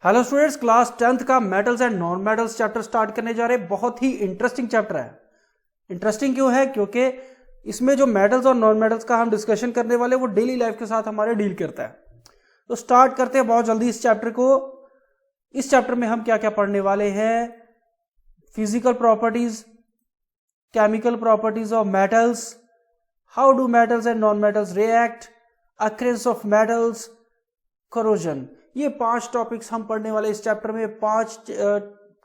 Hello students, class 10th का metals and non metals chapter start करने जा रहे हैं। बहुत ही इंटरेस्टिंग चैप्टर है। इंटरेस्टिंग क्यों है? क्योंकि इसमें जो मेटल्स और नॉन मेटल्स का हम डिस्कशन करने वाले वो डेली लाइफ के साथ हमारे डील करता है। तो स्टार्ट करते हैं बहुत जल्दी इस चैप्टर को। इस चैप्टर में हम क्या क्या पढ़ने वाले हैं? Physical properties, chemical properties of metals, how do metals and non metals react, occurrence of metals, corrosion. ये 5 टॉपिक्स हम पढ़ने वाले इस चैप्टर में। 5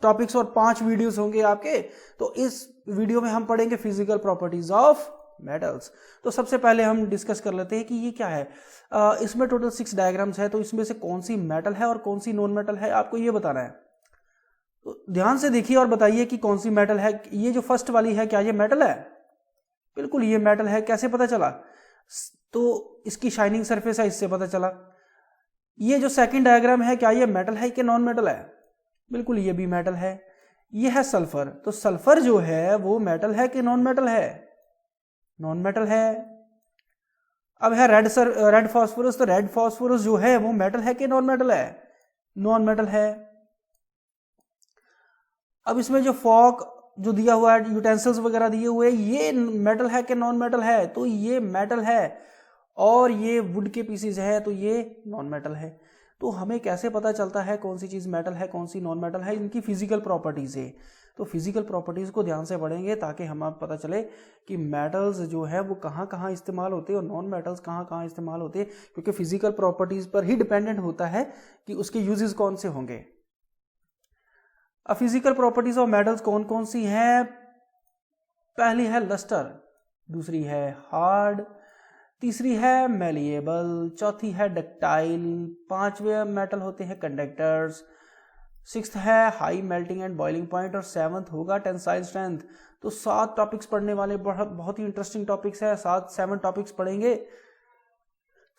टॉपिक्स और 5 वीडियोस होंगे आपके। तो इस वीडियो में हम पढ़ेंगे फिजिकल प्रॉपर्टीज ऑफ मेटल्स। तो सबसे पहले हम डिस्कस कर लेते हैं कि ये क्या है। इसमें टोटल 6 डायग्राम्स है। तो इसमें से कौन सी मेटल है और कौन सी नॉन मेटल है, आपको ये बताना है। तो ध्यान से देखिए और बताइए कि कौन सी मेटल है। ये जो फर्स्ट वाली है, क्या ये मेटल है? बिल्कुल ये मेटल है। कैसे पता चला? तो इसकी शाइनिंग सरफेस है, इससे पता चला। ये जो सेकंड डायग्राम है, क्या ये मेटल है कि नॉन मेटल है? बिल्कुल ये भी मेटल है। ये है सल्फर। तो सल्फर जो है वो मेटल है कि नॉन मेटल है? नॉन मेटल है। अब है रेड फास्फोरस। तो रेड फास्फोरस जो है वो मेटल है कि नॉन मेटल है? नॉन मेटल है। अब इसमें जो फॉक जो दिया हुआ है, यूटेंसिल्स वगैरह दिए हुए, ये मेटल है कि नॉन मेटल है? तो ये मेटल है। और ये वुड के पीसेज है, तो ये नॉन मेटल है। तो हमें कैसे पता चलता है कौन सी चीज मेटल है कौन सी नॉन मेटल है? इनकी फिजिकल प्रॉपर्टीज है। तो फिजिकल प्रॉपर्टीज को ध्यान से पढ़ेंगे ताकि हमें पता चले कि मेटल्स जो है वो कहाँ कहाँ इस्तेमाल होते हैं और नॉन मेटल्स कहाँ कहाँ इस्तेमाल होते हैं, क्योंकि फिजिकल प्रॉपर्टीज पर ही डिपेंडेंट होता है कि उसके यूजेस कौन से होंगे। अब फिजिकल प्रॉपर्टीज ऑफ मेटल्स कौन कौन सी हैं? पहली है लस्टर, दूसरी है हार्ड, तीसरी है मेलिएबल, चौथी है डक्टाइल, 5वें मेटल होते हैं कंडक्टर्स, 6th है high melting and boiling point, और 7th होगा टेंसाइल स्ट्रेंथ। तो 7 टॉपिक्स पढ़ने वाले, बहुत ही इंटरेस्टिंग टॉपिक्स है। 7 टॉपिक्स पढ़ेंगे।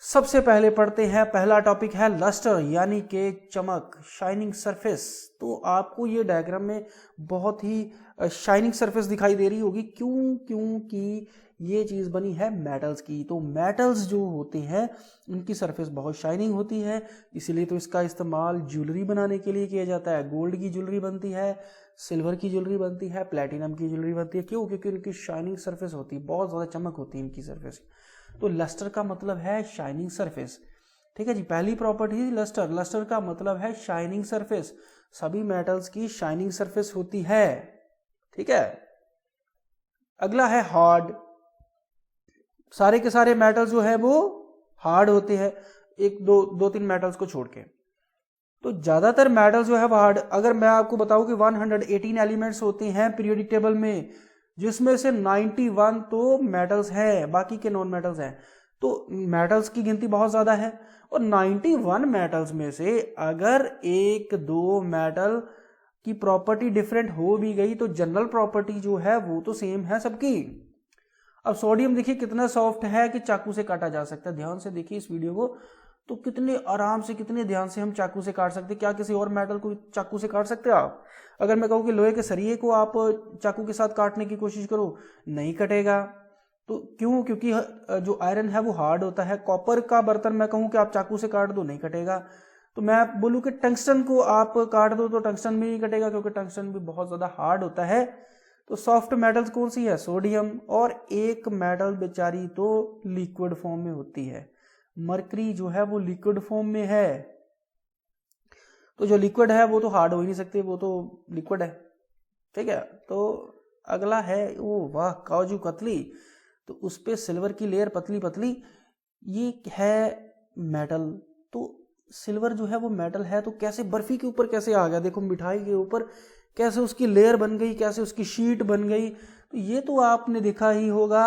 सबसे पहले पढ़ते हैं, पहला टॉपिक है लस्टर, यानी कि चमक, शाइनिंग सरफेस। तो आपको ये डायग्राम में बहुत ही शाइनिंग सरफेस दिखाई दे रही होगी। क्योंकि ये चीज बनी है मेटल्स की। तो मेटल्स जो होते हैं उनकी सरफेस बहुत शाइनिंग होती है, इसीलिए तो इसका इस्तेमाल ज्वेलरी बनाने के लिए किया जाता है। गोल्ड की ज्वेलरी बनती है, सिल्वर की ज्वेलरी बनती है, प्लेटिनम की ज्वेलरी बनती है। क्यों? क्योंकि इनकी शाइनिंग सरफेस होती है, बहुत ज्यादा चमक होती है इनकी सरफेस। तो लस्टर का मतलब है शाइनिंग सरफेस। ठीक है जी, पहली प्रॉपर्टी लस्टर। लस्टर का मतलब है शाइनिंग सरफेस। सभी मेटल्स की शाइनिंग सरफेस होती है। ठीक है। अगला है हार्ड। सारे के सारे मेटल्स जो है वो हार्ड होते हैं, एक दो तीन मेटल्स को छोड़ के। तो ज्यादातर मेटल्स जो है वो हार्ड। अगर मैं आपको बताऊं कि 118 एलिमेंट्स होते हैं पीरियोडिक टेबल में, जिसमें से 91 तो मेटल्स हैं, बाकी के नॉन मेटल्स हैं। तो मेटल्स की गिनती बहुत ज्यादा है। और 91 मेटल्स में से अगर 1-2 मेटल की प्रॉपर्टी डिफरेंट हो भी गई तो जनरल प्रॉपर्टी जो है वो तो सेम है सबकी। अब सोडियम देखिए कितना सॉफ्ट है कि चाकू से काटा जा सकता है। ध्यान से देखिए इस वीडियो को, तो कितने आराम से, कितने ध्यान से हम चाकू से काट सकते हैं। क्या किसी और मेटल को चाकू से काट सकते हो आप? अगर मैं कहूँ कि लोहे के सरिये को आप चाकू के साथ काटने की कोशिश करो, नहीं कटेगा। तो क्यों? क्योंकि जो आयरन है वो हार्ड होता है। कॉपर का बर्तन मैं कहूँ कि आप चाकू से काट दो, नहीं कटेगा। तो मैं बोलूँ कि टंगस्टन को आप काट दो तो टंगस्टन भी नहीं कटेगा, क्योंकि टंगस्टन भी बहुत ज्यादा हार्ड होता है। तो सॉफ्ट मेटल्स कौन सी है? सोडियम। और एक मेटल बेचारी तो लिक्विड फॉर्म में होती है, मरकरी जो है वो लिक्विड फॉर्म में है। तो जो लिक्विड है वो तो हार्ड हो ही नहीं सकते, वो तो लिक्विड है। ठीक है। तो अगला है, ओ वाह, काजू कतली। तो उस पे सिल्वर की लेयर पतली पतली, ये है मेटल। तो सिल्वर जो है वो मेटल है। तो कैसे बर्फी के ऊपर कैसे आ गया? देखो मिठाई के ऊपर कैसे उसकी लेयर बन गई, कैसे उसकी शीट बन गई। तो ये तो आपने देखा ही होगा।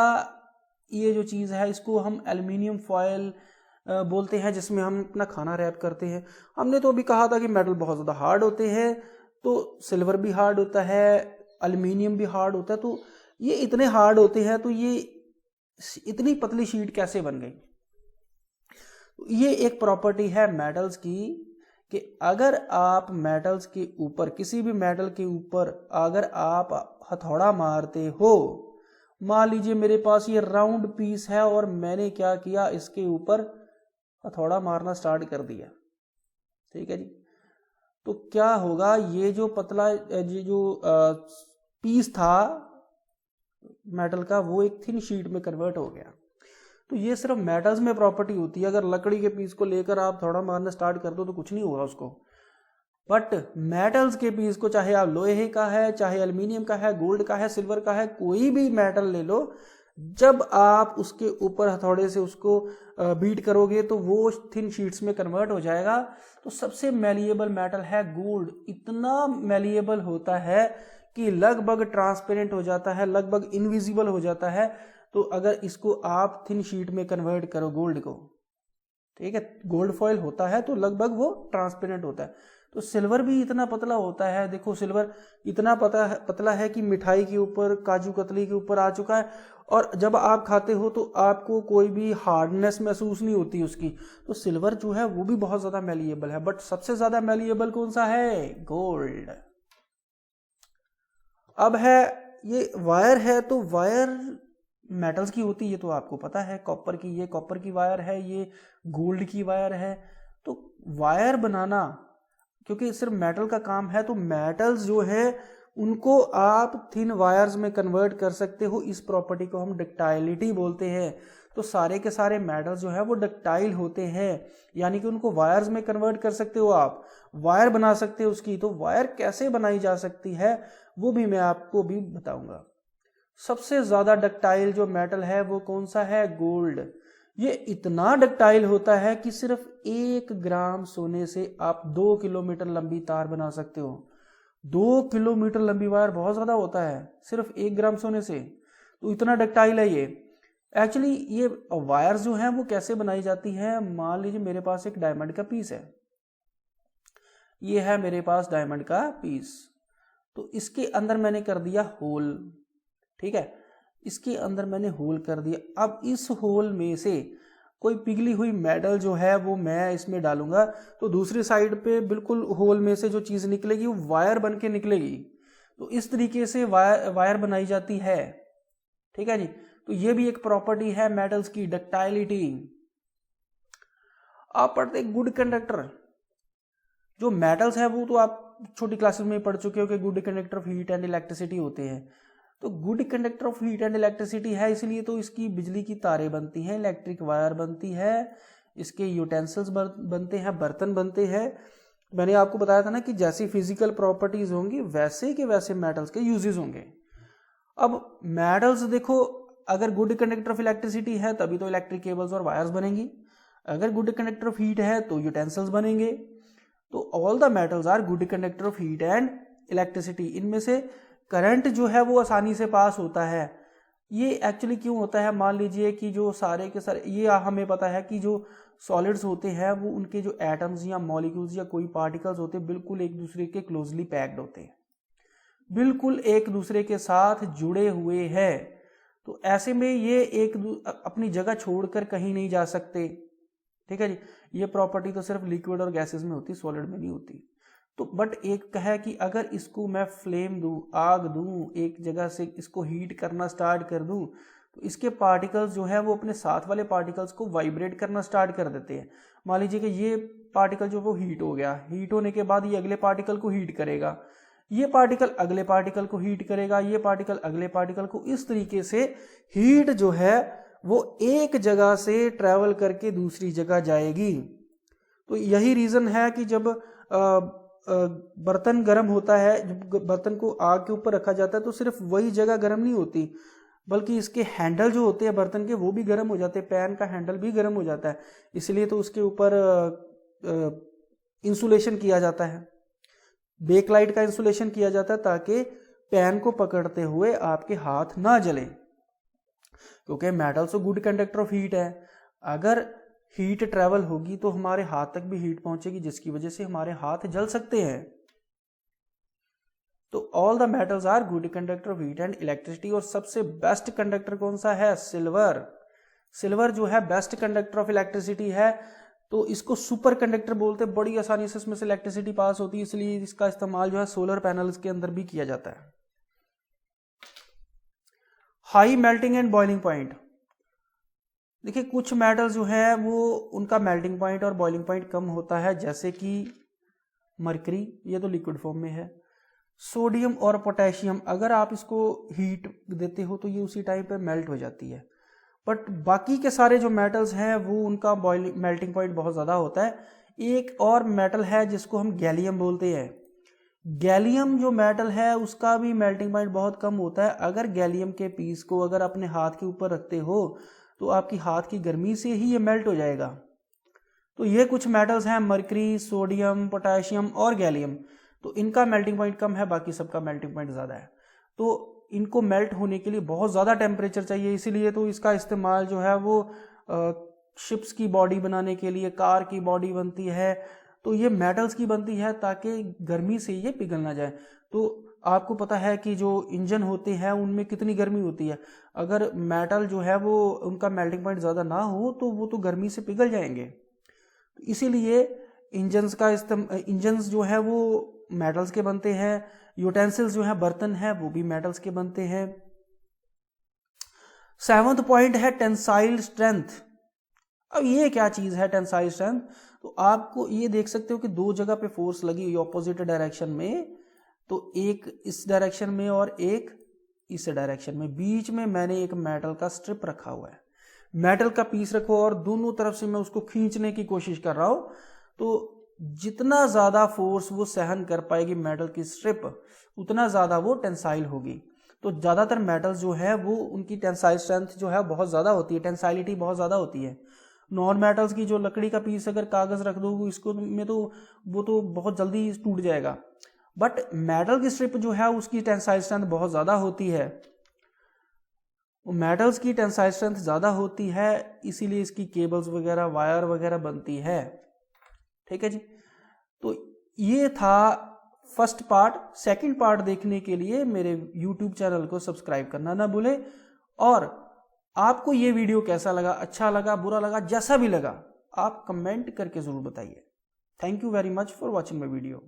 ये जो चीज है इसको हम एल्युमिनियम फॉयल बोलते हैं, जिसमें हम अपना खाना रैप करते हैं। हमने तो अभी कहा था कि मेटल बहुत ज्यादा हार्ड होते हैं, तो सिल्वर भी हार्ड होता है, एल्युमिनियम भी हार्ड होता है। तो ये इतने हार्ड होते हैं, तो ये इतनी पतली शीट कैसे बन गई? ये एक प्रॉपर्टी है मेटल्स की कि अगर आप मेटल्स के ऊपर, किसी भी मेटल के ऊपर अगर आप हथौड़ा मारते हो, मान लीजिए मेरे पास ये राउंड पीस है और मैंने क्या किया, इसके ऊपर हथौड़ा मारना स्टार्ट कर दिया। ठीक है जी। तो क्या होगा, ये जो पतला ये जो पीस था मेटल का वो एक थिन शीट में कन्वर्ट हो गया। तो ये सिर्फ मेटल्स में प्रॉपर्टी होती है। अगर लकड़ी के पीस को लेकर आप थोड़ा मारना स्टार्ट कर दो तो कुछ नहीं होगा उसको, बट मेटल्स के पीस को, चाहे आप लोहे का है, चाहे एल्यूमिनियम का है, गोल्ड का है, सिल्वर का है, कोई भी मेटल ले लो, जब आप उसके ऊपर हथौड़े से उसको बीट करोगे तो वो थिन शीट्स में कन्वर्ट हो जाएगा। तो सबसे मैलिएबल मेटल है गोल्ड। इतना मैलिएबल होता है कि लगभग ट्रांसपेरेंट हो जाता है, लगभग इनविजिबल हो जाता है। तो अगर इसको आप थिन शीट में कन्वर्ट करो गोल्ड को, ठीक है, गोल्ड फॉइल होता है तो लगभग वो ट्रांसपेरेंट होता है। तो सिल्वर भी इतना पतला होता है, देखो सिल्वर इतना पतला है कि मिठाई के ऊपर, काजू कतली के ऊपर आ चुका है, और जब आप खाते हो तो आपको कोई भी हार्डनेस महसूस नहीं होती उसकी। तो सिल्वर जो है वो भी बहुत ज्यादा मैलिएबल है, बट सबसे ज्यादा मैलिएबल कौन सा है? गोल्ड। अब है ये वायर है, तो वायर मेटल्स की होती है, ये तो आपको पता है, कॉपर की, ये कॉपर की वायर है, ये गोल्ड की वायर है। तो वायर बनाना, क्योंकि सिर्फ मेटल का काम है, तो मेटल्स जो है उनको आप थिन वायर्स में कन्वर्ट कर सकते हो। इस प्रॉपर्टी को हम डक्टाइलिटी बोलते हैं। तो सारे के सारे मेटल्स जो है वो डक्टाइल होते हैं, यानी कि उनको वायर्स में कन्वर्ट कर सकते हो, आप वायर बना सकते हो उसकी। तो वायर कैसे बनाई जा सकती है वो भी मैं आपको भी बताऊंगा। सबसे ज्यादा डक्टाइल जो मेटल है वो कौन सा है? गोल्ड। ये इतना डक्टाइल होता है कि सिर्फ 1 ग्राम सोने से आप 2 किलोमीटर लंबी तार बना सकते हो। 2 किलोमीटर लंबी वायर बहुत ज्यादा होता है सिर्फ 1 ग्राम सोने से। तो इतना डक्टाइल है ये। एक्चुअली ये वायर्स जो हैं वो कैसे बनाई जाती है? मान लीजिए मेरे पास एक डायमंड का पीस है, ये है मेरे पास डायमंड का पीस, तो इसके अंदर मैंने कर दिया होल, ठीक है, इसके अंदर मैंने होल कर दिया। अब इस होल में से कोई पिघली हुई मेटल जो है वो मैं इसमें डालूंगा, तो दूसरी साइड पे बिल्कुल होल में से जो चीज निकलेगी वो वायर बन के निकलेगी। तो इस तरीके से वायर बनाई जाती है, ठीक है जी। तो ये भी एक प्रॉपर्टी है मेटल्स की, डक्टाइलिटी। आप पढ़ते हैं गुड कंडक्टर। जो मेटल्स है वो तो आप छोटी क्लासेस में पढ़ चुके हो कि good conductor of heat and electricity होते हैं। तो good conductor of heat and electricity है, इसलिए तो इसकी बिजली की तारें बनती हैं, इलेक्ट्रिक वायर बनती है, इसके यूटेंसिल्स बनते हैं, बर्तन बनते हैं। मैंने आपको बताया था ना कि जैसी फिजिकल प्रॉपर्टीज होंगी वैसे के वैसे मेटल्स के यूजेस होंगे। अब मेटल्स देखो, अगर गुड कंडक्टर ऑफ इलेक्ट्रिसिटी है तभी तो इलेक्ट्रिक केबल्स और वायर्स बनेंगी, अगर गुड कंडक्टर ऑफ हीट है तो यूटेंसिल्स बनेंगे। तो all the metals are good conductor of heat and electricity. इनमें से करंट जो है वो आसानी से पास होता है। ये एक्चुअली क्यों होता है? मान लीजिए कि जो सारे के सारे, ये हमें पता है कि जो सॉलिड्स होते हैं वो उनके जो एटम्स या मॉलिक्यूल्स या कोई पार्टिकल्स होते हैं बिल्कुल एक दूसरे के क्लोजली पैक्ड होते हैं, बिल्कुल एक दूसरे के साथ जुड़े हुए हैं। तो ऐसे में ये एक अपनी जगह छोड़कर कहीं नहीं जा सकते, ठीक है जी। ये प्रॉपर्टी तो सिर्फ लिक्विड और गैसेस में होती, सॉलिड में नहीं होती। तो बट एक है कि अगर इसको मैं फ्लेम दूं, आग दूं, एक जगह से इसको हीट करना स्टार्ट कर दूं, तो इसके पार्टिकल्स जो है वो अपने साथ वाले पार्टिकल्स को वाइब्रेट करना स्टार्ट कर देते हैं। मान लीजिए कि ये पार्टिकल जो वो हीट हो गया, हीट होने के बाद ये अगले पार्टिकल को हीट करेगा, ये पार्टिकल अगले पार्टिकल को हीट करेगा, ये पार्टिकल अगले पार्टिकल को। इस तरीके से हीट जो है वो एक जगह से ट्रेवल करके दूसरी जगह जाएगी। तो यही रीजन है कि जब बर्तन गर्म होता है, जब बर्तन को आग के ऊपर रखा जाता है तो सिर्फ वही जगह गर्म नहीं होती, बल्कि इसके हैंडल जो होते हैं बर्तन के वो भी गर्म हो जाते हैं, पैन का हैंडल भी गर्म हो जाता है। इसलिए तो उसके ऊपर इंसुलेशन किया जाता है, बेकलाइट का इंसुलेशन किया जाता है ताकि पैन को पकड़ते हुए आपके हाथ ना जले, क्योंकि मेटल तो गुड कंडक्टर ऑफ हीट है। अगर हीट ट्रेवल होगी तो हमारे हाथ तक भी हीट पहुंचेगी, जिसकी वजह से हमारे हाथ जल सकते हैं। तो all the metals are good conductor of heat and electricity. और सबसे बेस्ट कंडक्टर कौन सा है? सिल्वर। सिल्वर जो है बेस्ट कंडक्टर ऑफ इलेक्ट्रिसिटी है, तो इसको सुपर कंडक्टर बोलते हैं। बड़ी आसानी से इसमें से इलेक्ट्रिसिटी पास होती है, इसलिए इसका इस्तेमाल जो है सोलर पैनल्स के अंदर भी किया जाता है। High melting and boiling point. देखिए कुछ मेटल जो है वो उनका मेल्टिंग पॉइंट और बॉइलिंग पॉइंट कम होता है, जैसे कि मरकरी, ये तो लिक्विड फॉर्म में है। सोडियम और पोटेशियम अगर आप इसको हीट देते हो तो ये उसी टाइम पे मेल्ट हो जाती है। बट बाकी के सारे जो मेटल्स हैं वो उनका बॉइलिंग मेल्टिंग पॉइंट बहुत ज़्यादा होता है। एक और मेटल है जिसको हम गैलियम बोलते हैं। गैलियम जो मेटल है उसका भी मेल्टिंग पॉइंट बहुत कम होता है। अगर गैलियम के पीस को अगर अपने हाथ के ऊपर रखते हो तो आपकी हाथ की गर्मी से ही ये मेल्ट हो जाएगा। तो ये कुछ मेटल्स हैं, मरकरी, सोडियम, पोटेशियम और गैलियम। तो इनका मेल्टिंग पॉइंट कम है, बाकी सबका मेल्टिंग पॉइंट ज़्यादा है। तो इनको मेल्ट होने के लिए बहुत ज़्यादा टेम्परेचर चाहिए, इसीलिए तो इसका इस्तेमाल जो है वो शिप्स की बॉडी बनाने के लिए, कार की बॉडी बनती है, तो ये मेटल्स की बनती है ताकि गर्मी से ये पिघल ना जाए। तो आपको पता है कि जो इंजन होते हैं उनमें कितनी गर्मी होती है, अगर मेटल जो है वो उनका मेल्टिंग पॉइंट ज़्यादा ना हो तो वो तो गर्मी से पिघल जाएंगे। इसीलिए इंजन्स जो है वो मेटल्स के बनते हैं। यूटेंसिल्स जो है, बर्तन है, वो भी मेटल्स के बनते हैं। 7वां पॉइंट है टेंसाइल स्ट्रेंथ। अब ये क्या चीज है टेंसाइल स्ट्रेंथ? तो आपको ये देख सकते हो कि दो जगह पे फोर्स लगी हुई ऑपोजिट डायरेक्शन में, तो एक इस डायरेक्शन में और एक इस डायरेक्शन में। बीच में मैंने एक मेटल का स्ट्रिप रखा हुआ है, मेटल का पीस रखो और दोनों तरफ से मैं उसको खींचने की कोशिश कर रहा हूं। तो जितना ज्यादा फोर्स वो सहन कर पाएगी मेटल की स्ट्रिप, उतना ज्यादा वो टेंसाइल होगी। तो ज्यादातर मेटल्स जो है वो उनकी टेंसाइल स्ट्रेंथ जो है बहुत ज्यादा होती है, टेंसाइलिटी बहुत ज्यादा होती है। नॉन मेटल्स की जो लकड़ी का पीस अगर कागज रख दो इसको में तो वो तो बहुत जल्दी टूट जाएगा, बट मेटल की स्ट्रिप जो है उसकी टेंसाइल स्ट्रेंथ बहुत ज्यादा होती है। मेटल्स की टेंसाइल स्ट्रेंथ ज़्यादा होती है, इसीलिए इसकी केबल्स वगैरह, वायर वगैरह बनती है। ठीक है जी। तो ये था फर्स्ट पार्ट। सेकंड पार्ट देखने के लिए मेरे YouTube चैनल को सब्सक्राइब करना ना भूलें। और आपको ये वीडियो कैसा लगा, अच्छा लगा, बुरा लगा, जैसा भी लगा, आप कमेंट करके ज़रूर बताइए। Thank you very much for watching my video.